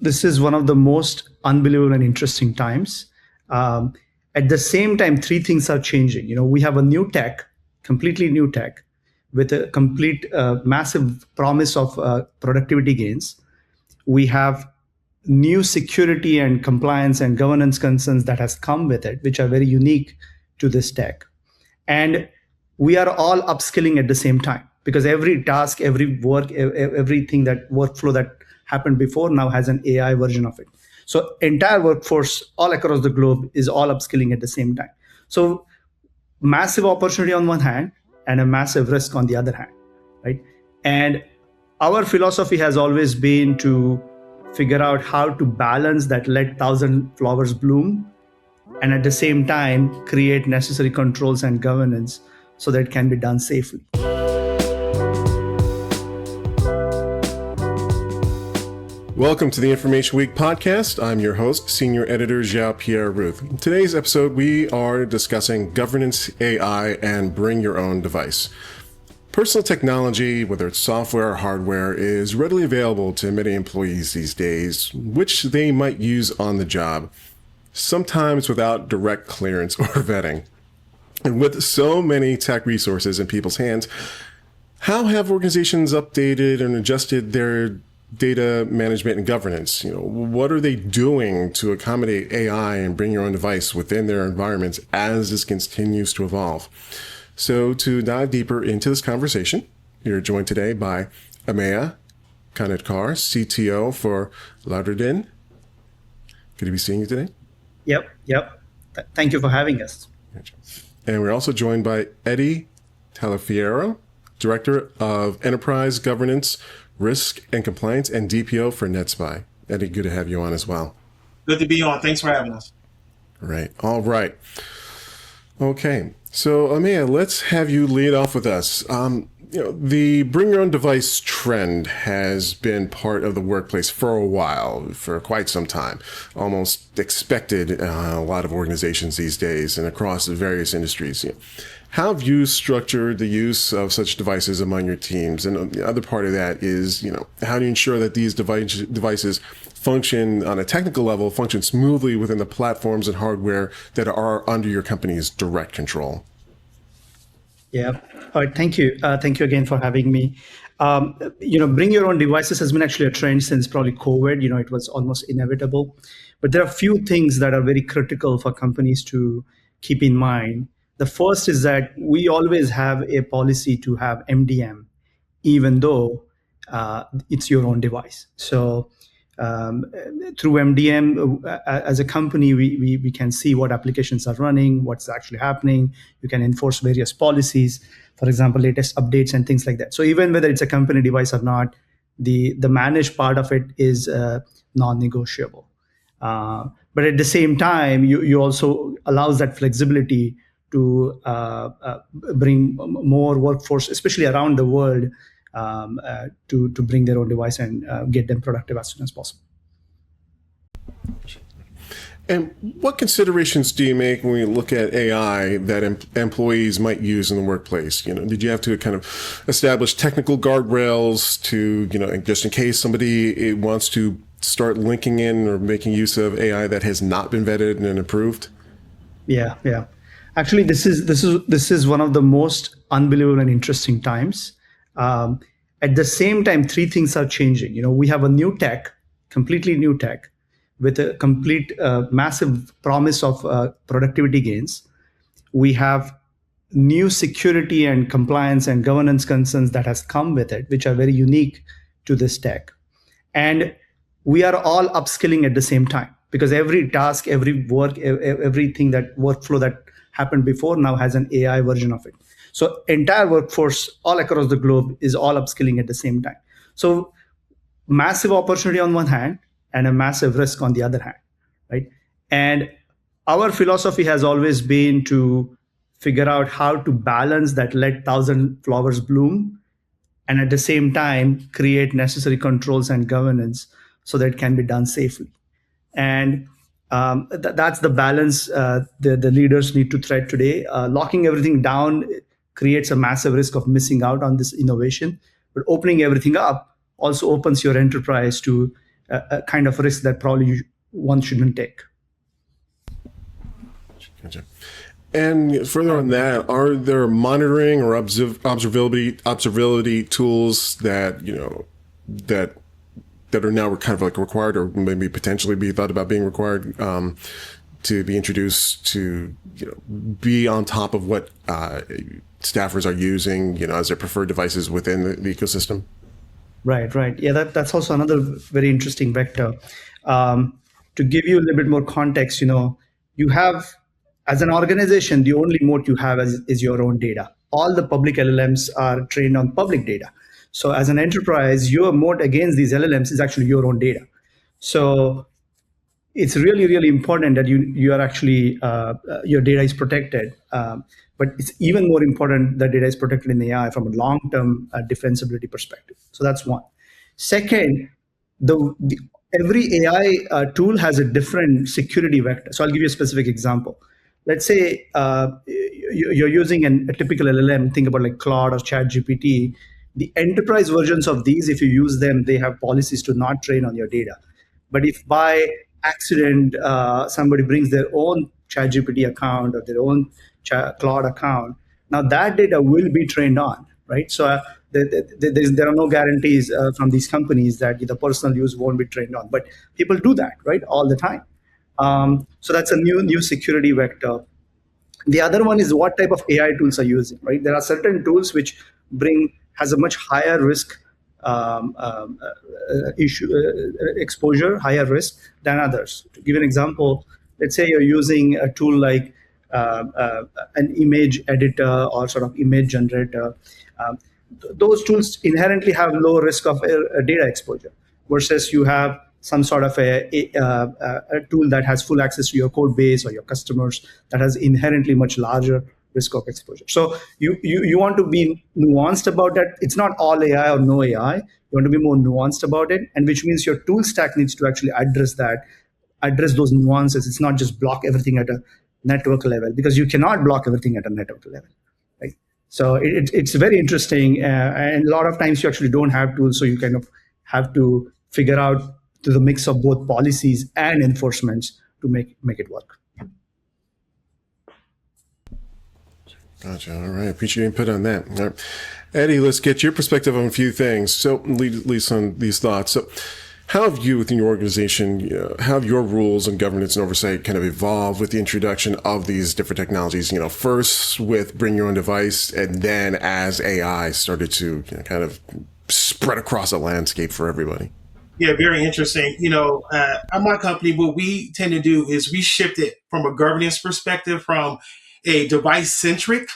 this is one of the most unbelievable and interesting times. At the same time, three things are changing. We have a new tech, completely new tech, with a complete massive promise of productivity gains. We have new security and compliance and governance concerns that has come with it, which are very unique to this tech. And we are all upskilling at the same time, because every task, every work, everything that workflow that happened before now has an AI version of it. So entire workforce all across the globe is all upskilling at the same time. So massive opportunity on one hand and a massive risk on the other hand, right? And our philosophy has always been to figure out how to balance that let 1,000 flowers bloom and at the same time create necessary controls and governance so that it can be done safely. Welcome to the Information Week podcast. I'm your host, Senior Editor Jean-Pierre Ruth. In today's episode, we are discussing governance, AI, and bring your own device. Personal technology, whether it's software or hardware, is readily available to many employees these days, which they might use on the job, sometimes without direct clearance or vetting. And with so many tech resources in people's hands, how have organizations updated and adjusted their data management and governance? What are they doing to accommodate AI and bring your own device within their environments as this continues to evolve? So to dive deeper into this conversation, you're joined today by Ameya, Kanitkar, CTO for Larridin. Good to be seeing you today. Yep. Thank you for having us. And we're also joined by Taliaferro, Director of Enterprise Governance, Risk and Compliance, and DPO for NetSPI. Eddie, good to have you on as well. Good to be on. Thanks for having us. All right. Okay. So, Ameya, let's have you lead off with us. The bring your own device trend has been part of the workplace for a while, for quite some time, almost expected in a lot of organizations these days and across the various industries. How have you structured the use of such devices among your teams? And the other part of that is, how do you ensure that these devices function on a technical level, function smoothly within the platforms and hardware that are under your company's direct control? Yeah. All right. Thank you. Thank you again for having me. Bring your own devices has been actually a trend since probably COVID. It was almost inevitable. But there are a few things that are very critical for companies to keep in mind. The first is that we always have a policy to have MDM, even though it's your own device. So through MDM, as a company, we can see what applications are running, what's actually happening. You can enforce various policies, for example, latest updates and things like that. So even whether it's a company device or not, the managed part of it is non-negotiable. But at the same time, you also allows that flexibility to bring more workforce, especially around the world, to bring their own device and get them productive as soon as possible. And what considerations do you make when you look at AI that employees might use in the workplace? Did you have to kind of establish technical guardrails to, just in case somebody wants to start linking in or making use of AI that has not been vetted and approved? Yeah. Actually, this is one of the most unbelievable and interesting times. At the same time, three things are changing. We have a new tech, completely new tech, with a complete massive promise of productivity gains. We have new security and compliance and governance concerns that has come with it, which are very unique to this tech. And we are all upskilling at the same time, because every task, every work, everything that workflow that happened before now has an AI version of it. So entire workforce all across the globe is all upskilling at the same time. So massive opportunity on one hand and a massive risk on the other hand, right? And our philosophy has always been to figure out how to balance that let 1,000 flowers bloom and at the same time create necessary controls and governance so that it can be done safely. And that's the balance the leaders need to thread today. Locking everything down creates a massive risk of missing out on this innovation, but opening everything up also opens your enterprise to a kind of risk that probably one shouldn't take. Gotcha. And further on that, are there monitoring or observability tools that that are now kind of like required, or maybe potentially be thought about being required to be introduced to be on top of what staffers are using as their preferred devices within the ecosystem? Right. Yeah, that's also another very interesting vector. To give you a little bit more context, you have, as an organization, the only moat you have is your own data. All the public LLMs are trained on public data. So as an enterprise, your moat against these LLMs is actually your own data. So it's really, really important that you are actually, your data is protected. But it's even more important that data is protected in AI from a long-term defensibility perspective. So that's one. Second, every AI tool has a different security vector. So I'll give you a specific example. Let's say you're using a typical LLM, think about like Claude or ChatGPT. The enterprise versions of these, if you use them, they have policies to not train on your data. But if by accident somebody brings their own ChatGPT account or their own Claude account, now that data will be trained on, right? So there are no guarantees from these companies that the personal use won't be trained on, but people do that, right, all the time. So that's a new security vector. The other one is what type of AI tools are using, right? There are certain tools which has a much higher risk exposure, higher risk than others. To give an example, let's say you're using a tool like an image editor or sort of image generator. Those tools inherently have low risk of data exposure, versus you have some sort of a tool that has full access to your code base or your customers that has inherently much larger risk of exposure. So you want to be nuanced about that. It's not all AI or no AI. You want to be more nuanced about it, and which means your tool stack needs to actually address those nuances. It's not just block everything at a network level, because you cannot block everything at a network level, right? So it's very interesting, and a lot of times you actually don't have tools, so you kind of have to figure out to the mix of both policies and enforcements to make it work. Gotcha. All right. Appreciate your input on that. All right. Eddie, let's get your perspective on a few things. So, at least on these thoughts. So, how have you, within your organization, how have your rules and governance and oversight kind of evolved with the introduction of these different technologies? First with bring your own device, and then as AI started to kind of spread across a landscape for everybody. Yeah, very interesting. At my company, what we tend to do is we shift it from a governance perspective, from a device-centric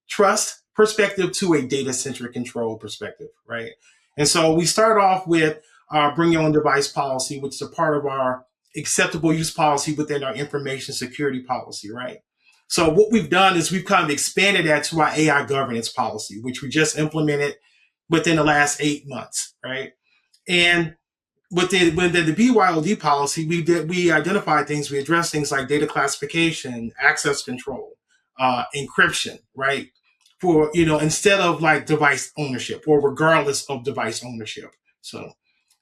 trust perspective to a data-centric control perspective, right? And so we start off with our bring your own device policy, which is a part of our acceptable use policy within our information security policy, right? So what we've done is we've kind of expanded that to our AI governance policy, which we just implemented within the last 8 months, right? And within the BYOD policy, we identified things, we addressed things like data classification, access control, encryption, right? For, instead of like device ownership, or regardless of device ownership. So,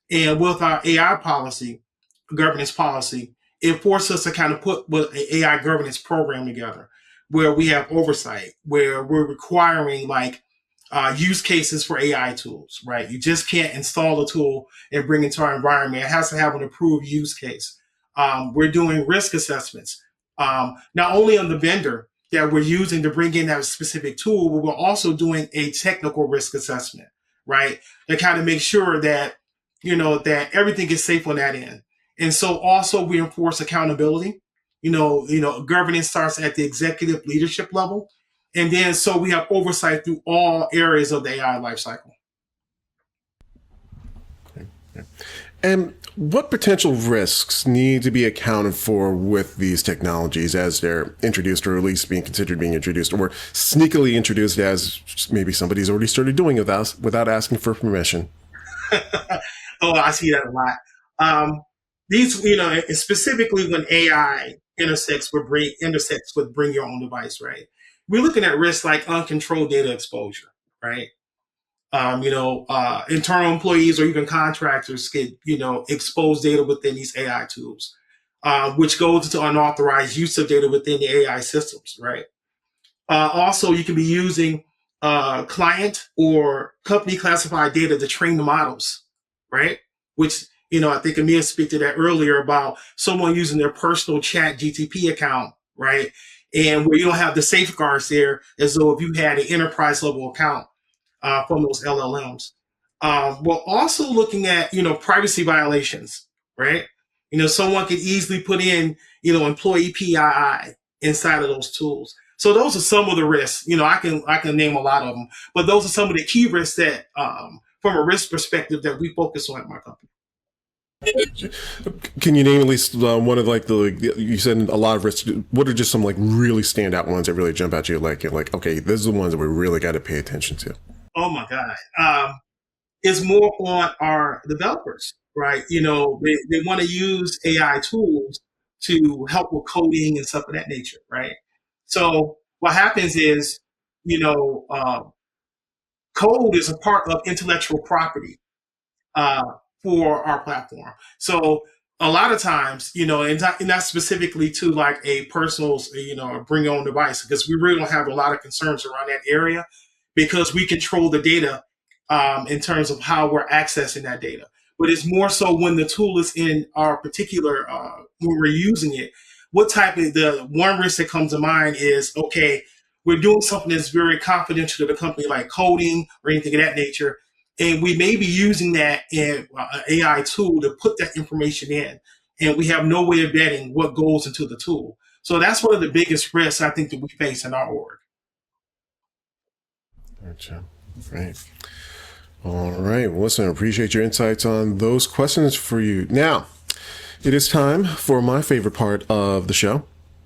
and with our AI policy, governance policy, it forced us to kind of put an AI governance program together where we have oversight, where we're requiring like use cases for AI tools, right? You just can't install a tool and bring it to our environment. It has to have an approved use case. We're doing risk assessments, not only on the vendor that we're using to bring in that specific tool, but we're also doing a technical risk assessment, right? To kind of make sure that, that everything is safe on that end. And so also we enforce accountability. Governance starts at the executive leadership level. And then so we have oversight through all areas of the AI lifecycle. And what potential risks need to be accounted for with these technologies as they're introduced, or at least being considered being introduced, or sneakily introduced as maybe somebody's already started doing without asking for permission? Oh, I see that a lot. These, specifically when AI intersects with bring your own device, right? We're looking at risks like uncontrolled data exposure, right? Internal employees or even contractors get, expose data within these AI tools, which goes into unauthorized use of data within the AI systems, right? Also, you can be using client or company classified data to train the models, right? Which, I think Ameya spoke to that earlier about someone using their personal chat GTP account, right? And where you don't have the safeguards there as though if you had an enterprise level account from those LLMs. We're also looking at, privacy violations, right? Someone could easily put in, employee PII inside of those tools. So those are some of the risks. I can name a lot of them, but those are some of the key risks that, from a risk perspective, that we focus on at my company. Can you name at least one of you said a lot of risks? What are just some really standout ones that really jump at you? Like, okay, these are the ones that we really got to pay attention to. Oh my God. It's more on our developers, right? They want to use AI tools to help with coding and stuff of that nature, right? So what happens is, code is a part of intellectual property for our platform. So a lot of times, and not specifically to like a personal's, bring your own device, because we really don't have a lot of concerns around that area because we control the data in terms of how we're accessing that data. But it's more so when the tool is in our particular, when we're using it, the one risk that comes to mind is, okay, we're doing something that's very confidential to the company, like coding or anything of that nature. And we may be using that in an AI tool to put that information in. And we have no way of vetting what goes into the tool. So that's one of the biggest risks I think that we face in our org. Gotcha. Great. All right. Well, listen, I appreciate your insights on those questions for you. Now, it is time for my favorite part of the show.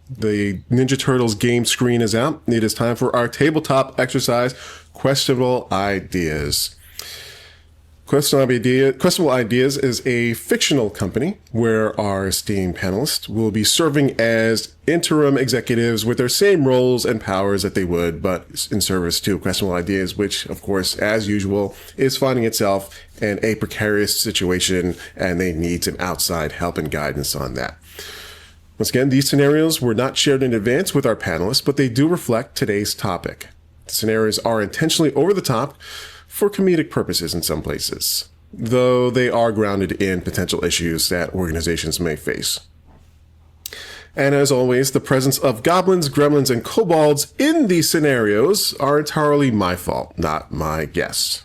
The Ninja Turtles game screen is out. It is time for our tabletop exercise, Questionable Ideas. Questionable Ideas is a fictional company where our esteemed panelists will be serving as interim executives with their same roles and powers that they would, but in service to Questionable Ideas, which, of course, as usual, is finding itself in a precarious situation, and they need some outside help and guidance on that. Once again, these scenarios were not shared in advance with our panelists, but they do reflect today's topic. The scenarios are intentionally over the top for comedic purposes in some places, though they are grounded in potential issues that organizations may face. And as always, the presence of goblins, gremlins, and kobolds in these scenarios are entirely my fault, not my guests.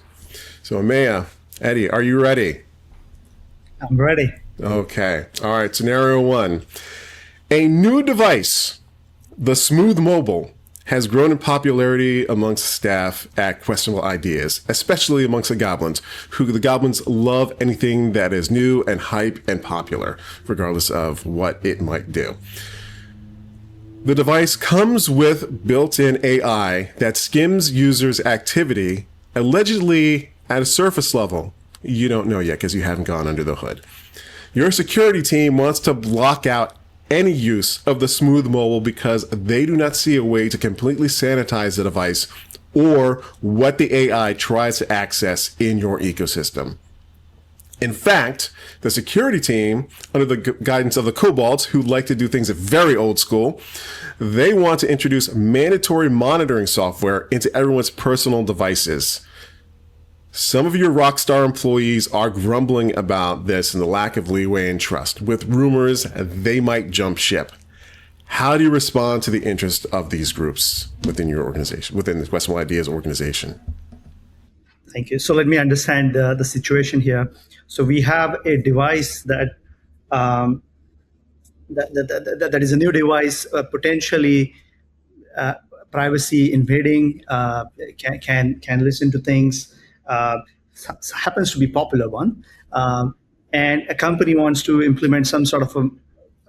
So Ameya, Eddie, are you ready? I'm ready. Okay. All right. Scenario 1. A new device, the Smooth Mobile, has grown in popularity amongst staff at Questionable Ideas, especially amongst the goblins, who the goblins love anything that is new and hype and popular, regardless of what it might do. The device comes with built-in AI that skims users' activity, allegedly at a surface level. You don't know yet because you haven't gone under the hood. Your security team wants to block out any use of the Smooth Mobile because they do not see a way to completely sanitize the device or what the AI tries to access in your ecosystem. In fact, the security team, under the guidance of the kobolds, who like to do things very old school, they want to introduce mandatory monitoring software into everyone's personal devices. Some of your Rockstar employees are grumbling about this and the lack of leeway and trust, with rumors they might jump ship. How do you respond to the interest of these groups within your organization, within the Questionable Ideas organization? Thank you. So let me understand the situation here. So we have a device that is a new device, potentially privacy invading, can listen to things. Happens to be popular one, and a company wants to implement some sort of a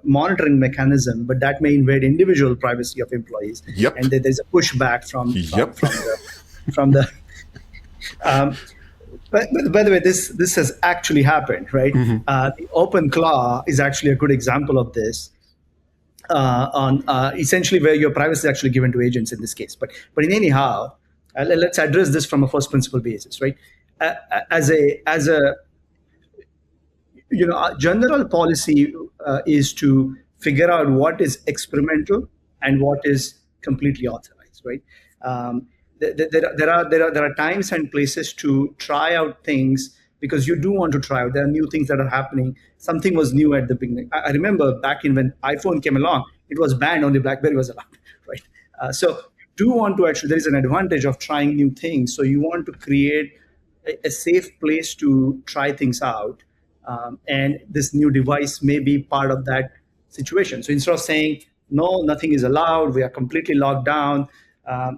monitoring mechanism, but that may invade individual privacy of employees. Yep. And there's a pushback from the. But by the way, this has actually happened, right? Mm-hmm. The OpenClaw is actually a good example of this. On essentially where your privacy is actually given to agents in this case, but in anyhow. let's address this from a first principle basis, right? As a general policy is to figure out what is experimental and what is completely authorized, right? There are times and places to try out things because you do want to try out. There are new things that are happening. Something was new at the beginning. I remember back in when iPhone came along, it was banned, only BlackBerry was allowed, right? So you do want to actually, there is an advantage of trying new things. So you want to create a safe place to try things out. And this new device may be part of that situation. So instead of saying, no, nothing is allowed, we are completely locked down,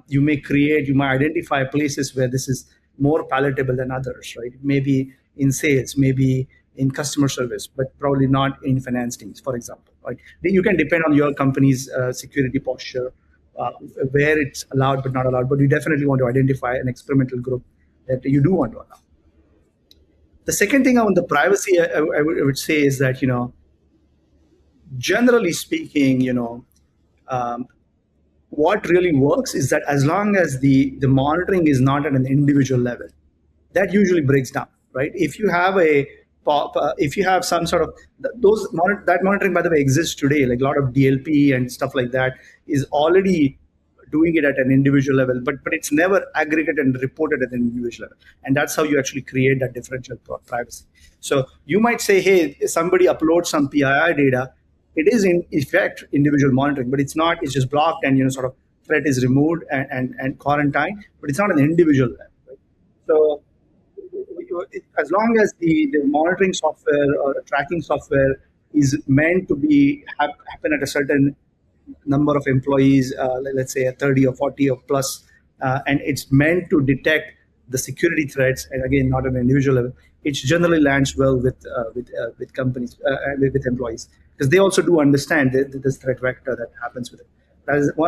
you might identify places where this is more palatable than others, right? Maybe in sales, maybe in customer service, but probably not in finance teams, for example, right? You can depend on your company's security posture, where it's allowed but not allowed, but you definitely want to identify an experimental group that you do want to allow. The second thing on the privacy, I would say is that, generally speaking, what really works is that as long as the monitoring is not at an individual level, that usually breaks down, right? If you have if you have some sort of that monitoring, by the way, exists today. Like a lot of DLP and stuff like that is already doing it at an individual level, but it's never aggregated and reported at an individual level. And that's how you actually create that differential privacy. So you might say, hey, somebody uploads some PII data. It is in effect individual monitoring, but it's not. It's just blocked and sort of threat is removed and quarantined, but it's not an individual level. Right? So as long as the monitoring software or the tracking software is meant to happen at a certain number of employees, let's say a 30 or 40 or plus, and it's meant to detect the security threats, and again, not at an individual level, it generally lands well with companies, with employees, because they also do understand this threat vector that happens with it.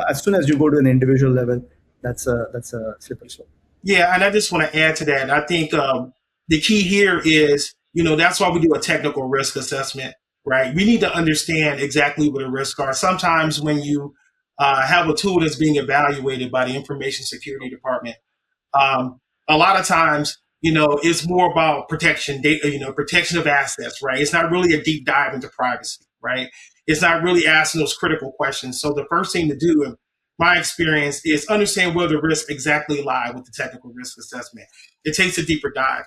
As soon as you go to an individual level, that's a slippery slope. Yeah, and I just want to add to that. I think the key here is, that's why we do a technical risk assessment, right? We need to understand exactly what the risks are. Sometimes when you have a tool that's being evaluated by the Information Security Department, a lot of times, it's more about protection, data, protection of assets, right? It's not really a deep dive into privacy, right? It's not really asking those critical questions. So the first thing to do, in my experience, is understand where the risks exactly lie with the technical risk assessment. It takes a deeper dive.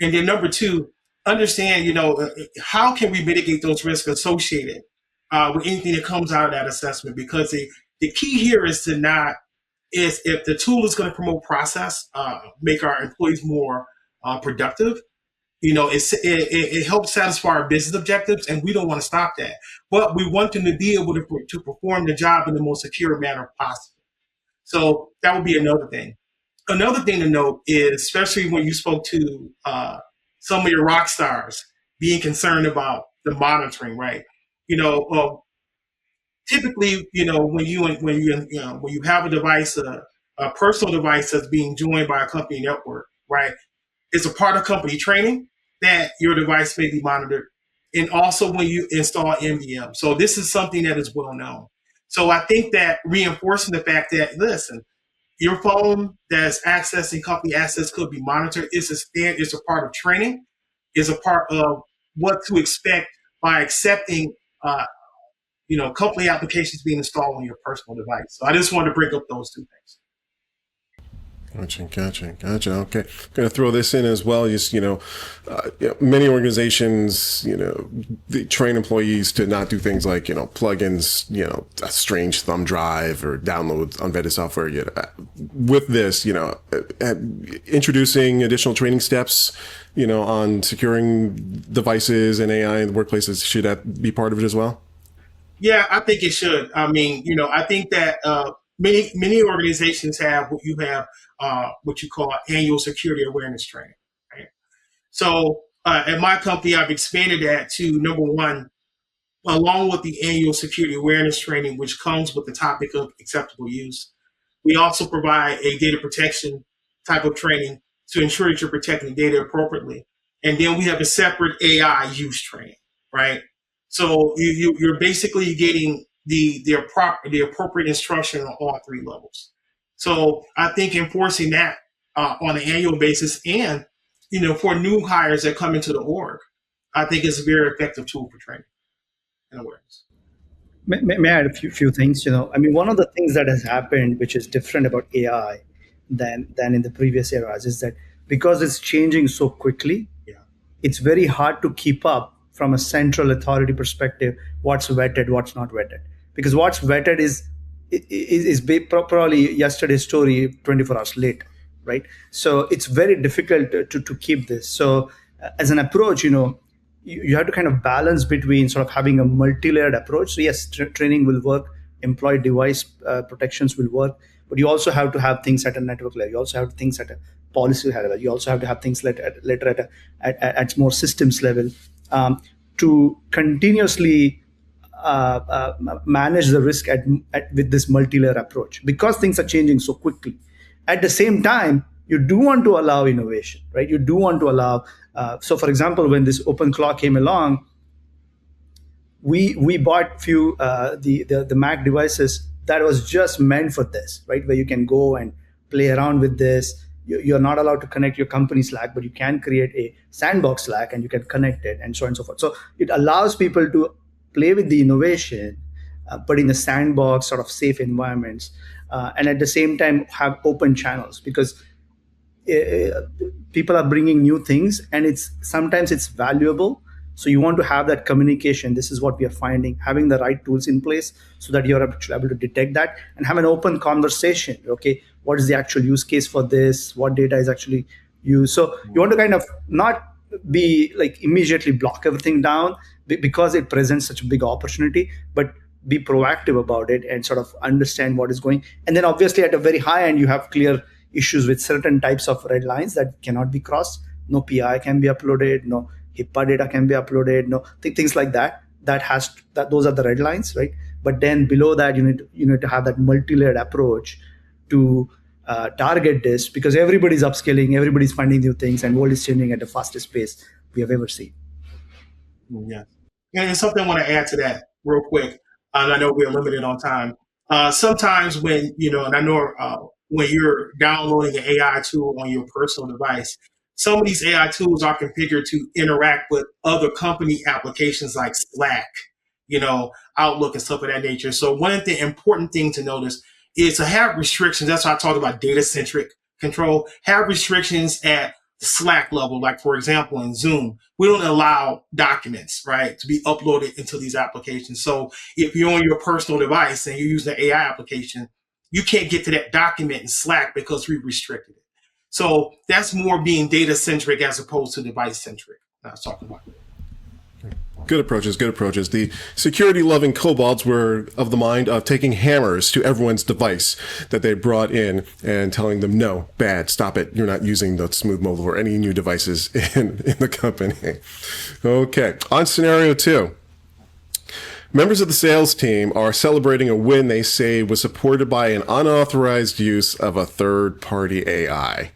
And then number two, understand, how can we mitigate those risks associated with anything that comes out of that assessment? Because the key here is if the tool is going to promote process, make our employees more productive, it helps satisfy our business objectives, and we don't want to stop that. But we want them to be able to perform the job in the most secure manner possible. So that would be another thing. Another thing to note is, especially when you spoke to some of your rock stars being concerned about the monitoring, right? Typically, when you have a device, a personal device that's being joined by a company network, right? It's a part of company training that your device may be monitored, and also when you install MDM. So this is something that is well known. So I think that reinforcing the fact that, listen, your phone that's accessing company assets could be monitored. It's a part of training. Is a part of what to expect by accepting, company applications being installed on your personal device. So I just wanted to bring up those two things. Gotcha. Okay. I'm going to throw this in as well. Just, many organizations, they train employees to not do things like, plugins, a strange thumb drive or download unvetted software. With this, introducing additional training steps, on securing devices and AI in the workplaces, should that be part of it as well? Yeah, I think it should. I mean, I think that many organizations have what you call annual security awareness training. Right? So at my company, I've expanded that to, number one, along with the annual security awareness training, which comes with the topic of acceptable use, we also provide a data protection type of training to ensure that you're protecting data appropriately. And then we have a separate AI use training, right? So you're basically getting the appropriate instruction on all three levels. So I think enforcing that on an annual basis, and for new hires that come into the org, I think is a very effective tool for training and awareness. May I add a few things? I mean, one of the things that has happened, which is different about AI than in the previous eras, is that because it's changing so quickly, it's very hard to keep up from a central authority perspective. What's vetted, what's not vetted, because what's vetted is probably yesterday's story 24 hours later, right? So it's very difficult to keep this. So as an approach, you have to kind of balance between sort of having a multi-layered approach. So yes, training will work, employee device protections will work, but you also have to have things at a network level. You also have things at a policy level. You also have to have things later at more systems level to continuously manage the risk with this multi-layer approach, because things are changing so quickly. At the same time, you do want to allow innovation, right? You do want to allow. So, for example, when this open clock came along, we bought few the Mac devices that was just meant for this, right? Where you can go and play around with this. You're not allowed to connect your company Slack, but you can create a sandbox Slack and you can connect it, and so on and so forth. So it allows people to play with the innovation, but in a sandbox sort of safe environments, and at the same time have open channels, because people are bringing new things, and sometimes it's valuable. So you want to have that communication. This is what we are finding, having the right tools in place so that you're able to detect that and have an open conversation. Okay, what is the actual use case for this? What data is actually used? So you want to kind of not be like immediately block everything down because it presents such a big opportunity, but be proactive about it and sort of understand what is going. And then obviously at a very high end, you have clear issues with certain types of red lines that cannot be crossed. No PI can be uploaded, no HIPAA data can be uploaded, no things like that. Those are the red lines, right? But then below that, you need to have that multi-layered approach to target this, because everybody's upscaling, everybody's finding new things, and world is changing at the fastest pace we have ever seen. Yeah, and something I want to add to that real quick. I know we're limited on time. Sometimes when and I know when you're downloading an AI tool on your personal device, some of these AI tools are configured to interact with other company applications like Slack, Outlook and stuff of that nature. So one of the important things to notice is to have restrictions. That's why I talk about data-centric control. Have restrictions at the Slack level. Like, for example, in Zoom, we don't allow documents, right, to be uploaded into these applications. So if you're on your personal device and you're using the AI application, you can't get to that document in Slack because we restricted it. So that's more being data-centric as opposed to device-centric. I was talking about. Good approaches. The security-loving kobolds were of the mind of taking hammers to everyone's device that they brought in and telling them, no, bad, stop it. You're not using the Smooth Mobile or any new devices in the company. Okay, on scenario 2. Members of the sales team are celebrating a win they say was supported by an unauthorized use of a third-party AI.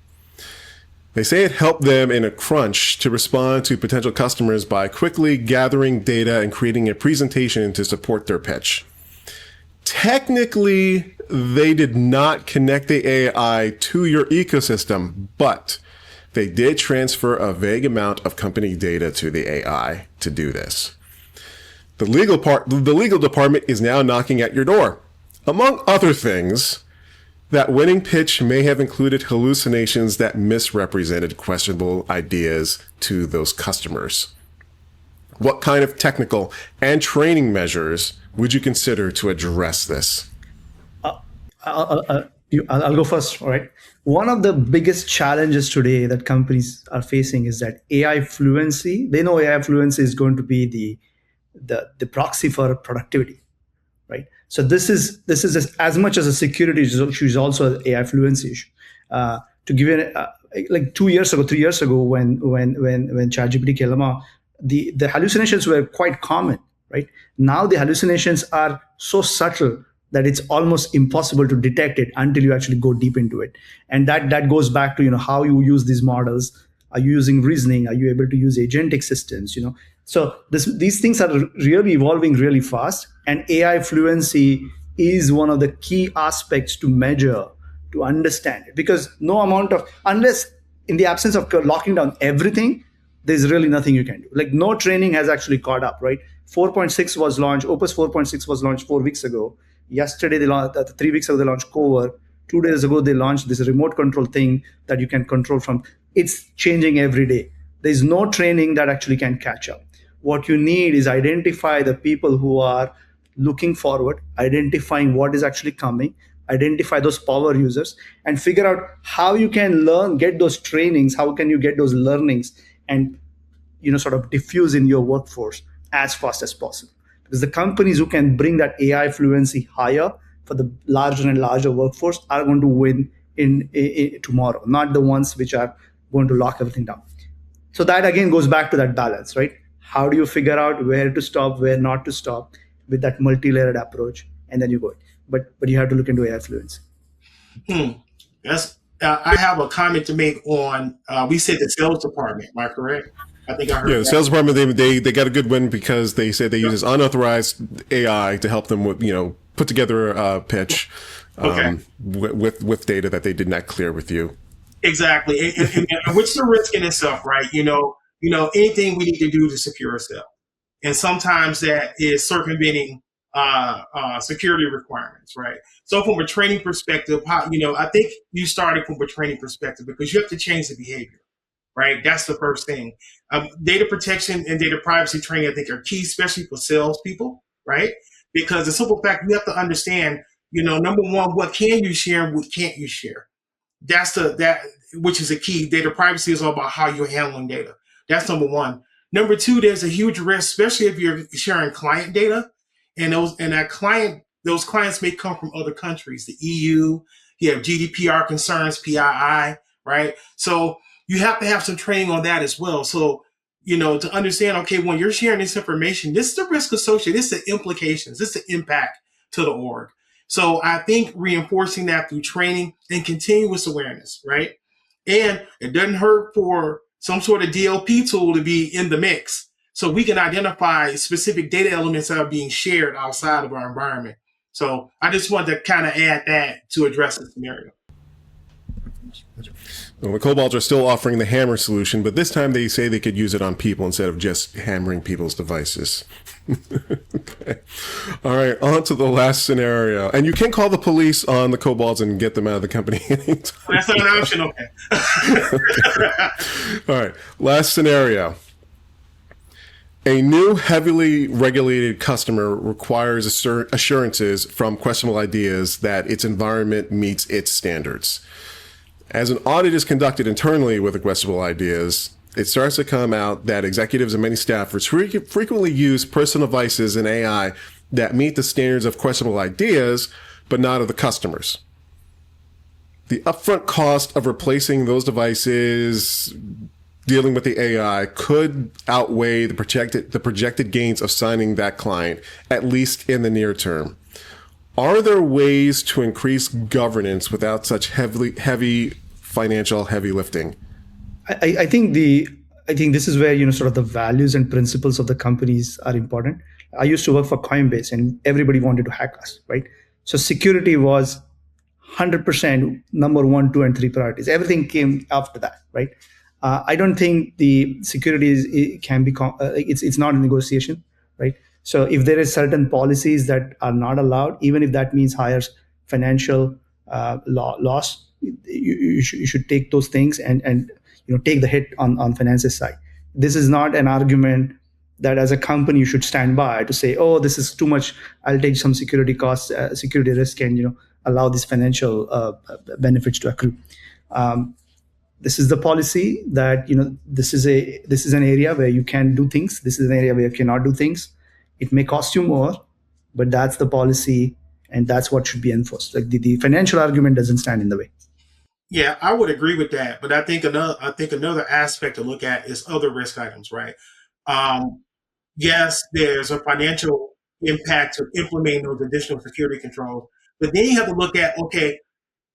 They say it helped them in a crunch to respond to potential customers by quickly gathering data and creating a presentation to support their pitch. Technically, they did not connect the AI to your ecosystem, but they did transfer a vague amount of company data to the AI to do this. The legal department is now knocking at your door. Among other things, that winning pitch may have included hallucinations that misrepresented questionable ideas to those customers. What kind of technical and training measures would you consider to address this? I'll go first, all right? One of the biggest challenges today that companies are facing is that AI fluency. They know AI fluency is going to be the proxy for productivity, right? So this is as much as a security issue is also an AI fluency issue. To give you like 3 years ago, when ChatGPT came along, the hallucinations were quite common, right? Now the hallucinations are so subtle that it's almost impossible to detect it until you actually go deep into it. And that goes back to how you use these models. Are you using reasoning? Are you able to use agentic systems? So these things are really evolving really fast, and AI fluency is one of the key aspects to measure to understand it, because no amount of, unless in the absence of locking down everything, there's really nothing you can do. Like no training has actually caught up, right? 4.6 was launched, Opus 4.6 was launched 4 weeks ago. Yesterday, they launched, 3 weeks ago, they launched Cover. 2 days ago, they launched this remote control thing that you can control from. It's changing every day. There's no training that actually can catch up. What you need is identify the people who are looking forward, identifying what is actually coming, identify those power users, and figure out how you can learn, get those trainings, how can you get those learnings, and sort of diffuse in your workforce as fast as possible. Because the companies who can bring that AI fluency higher for the larger and larger workforce are going to win in tomorrow, not the ones which are going to lock everything down. So that again goes back to that balance, right? How do you figure out where to stop, where not to stop with that multi-layered approach, and then you go. But you have to look into AI fluency. That's I have a comment to make on. We said the sales department. Am I correct? I think I heard. Yeah, the sales department they got a good win because they said they use this unauthorized AI to help them with put together a pitch with data that they did not clear with you. Exactly, and which is the risk in itself, right? Anything we need to do to secure ourselves, and sometimes that is circumventing security requirements, right? So from a training perspective, I think you started from a training perspective because you have to change the behavior, right? That's the first thing. Data protection and data privacy training, I think, are key, especially for salespeople, right? Because the simple fact, you have to understand, number one, what can you share and what can't you share? Which is a key. Data privacy is all about how you're handling data. That's number one. Number two, there's a huge risk, especially if you're sharing client data, and those clients may come from other countries, the EU. You have GDPR concerns, PII, right? So you have to have some training on that as well. So to understand, okay, when you're sharing this information, this is the risk associated, this is the implications, this is the impact to the org. So I think reinforcing that through training and continuous awareness, right? And it doesn't hurt for some sort of DLP tool to be in the mix so we can identify specific data elements that are being shared outside of our environment. So I just wanted to kind of add that to address the scenario. Well, the Cobalts are still offering the hammer solution, but this time they say they could use it on people instead of just hammering people's devices. Okay. All right, on to the last scenario. And you can call the police on the Cobalts and get them out of the company anytime. That's not an option, okay. All right, last scenario. A new heavily regulated customer requires assurances from Questionable Ideas that its environment meets its standards. As an audit is conducted internally with Questionable Ideas, it starts to come out that executives and many staffers frequently use personal devices and AI that meet the standards of Questionable Ideas, but not of the customers. The upfront cost of replacing those devices, dealing with the AI, could outweigh the projected gains of signing that client, at least in the near term. Are there ways to increase governance without such heavy financial heavy lifting? I think this is where sort of the values and principles of the companies are important. I used to work for Coinbase, and everybody wanted to hack us, right? So security was 100% number 1, 2, and 3 priorities. Everything came after that, right? I don't think the security can be it's not a negotiation, right? So if there is certain policies that are not allowed, even if that means higher financial loss, you should take those things and take the hit on finances side. This is not an argument that as a company you should stand by to say, oh, this is too much, I'll take some security costs, security risk, and allow these financial benefits to accrue. This is the policy that this is an area where you can do things. This is an area where you cannot do things. It may cost you more, but that's the policy, and that's what should be enforced. Like the financial argument doesn't stand in the way. Yeah, I would agree with that, but I think another aspect to look at is other risk items, right? Yes, there's a financial impact to implementing those additional security controls, but then you have to look at, okay,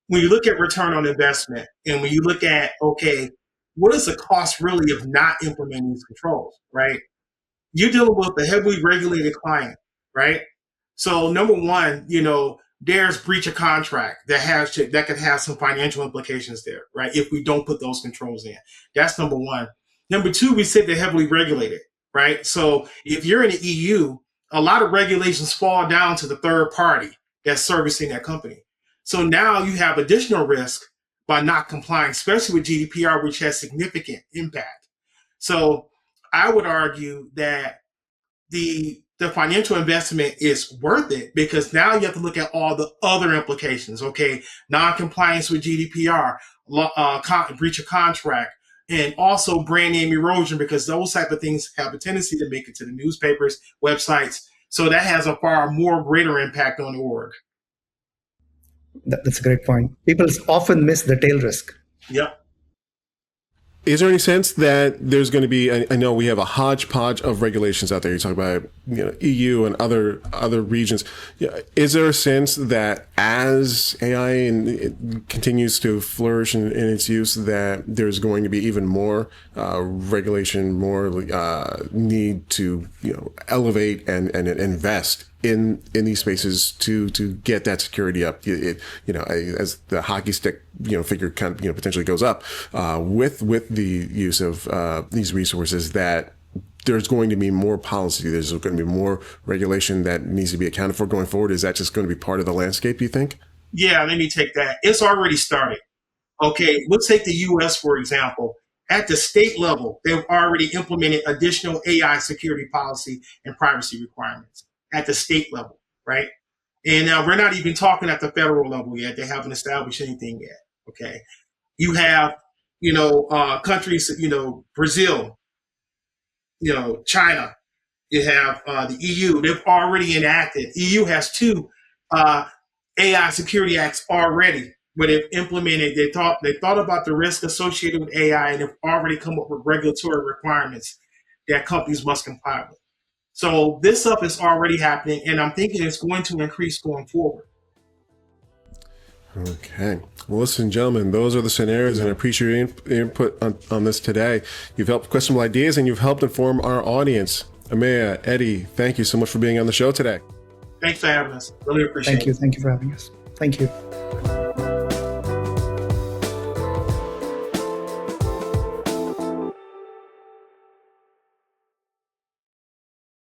when you look at return on investment, and when you look at, okay, what is the cost really of not implementing these controls, right? You're dealing with a heavily regulated client, right? So number one, there's breach of contract that could have some financial implications there, right? If we don't put those controls in. That's number one. Number two, we said they're heavily regulated, right? So if you're in the EU, a lot of regulations fall down to the third party that's servicing that company. So now you have additional risk by not complying, especially with GDPR, which has significant impact. So I would argue that the financial investment is worth it, because now you have to look at all the other implications. Okay, non-compliance with GDPR, breach of contract, and also brand name erosion, because those type of things have a tendency to make it to the newspapers, websites. So that has a far more greater impact on the org. That's a great point. People often miss the tail risk. Yep. Is there any sense that there's going to be, I know we have a hodgepodge of regulations out there. You talk about, EU and other regions. Is there a sense that as AI continues to flourish in its use, that there's going to be even more regulation, more need to elevate and invest in these spaces to get that security up? As the hockey stick figure kind of potentially goes up with the use of these resources, that there's going to be more policy, there's going to be more regulation that needs to be accounted for going forward. Is that just going to be part of the landscape, you think? Yeah, let me take that. It's already started. Okay, let's take the US, for example. At the state level, they've already implemented additional AI security policy and privacy requirements at the state level, right? And now we're not even talking at the federal level yet. They haven't established anything yet. Okay, you have countries, Brazil, China. You have the EU. They've already enacted. EU has two AI security acts already, where they've implemented. They thought about the risk associated with AI, and they've already come up with regulatory requirements that companies must comply with. So this stuff is already happening, and I'm thinking it's going to increase going forward. Okay. Well, listen, gentlemen, those are the scenarios, and I appreciate your input on this today. You've helped questionable ideas, and you've helped inform our audience. Ameya, Eddie, thank you so much for being on the show today. Thanks for having us. Really appreciate it. Thank you. Thank you for having us. Thank you.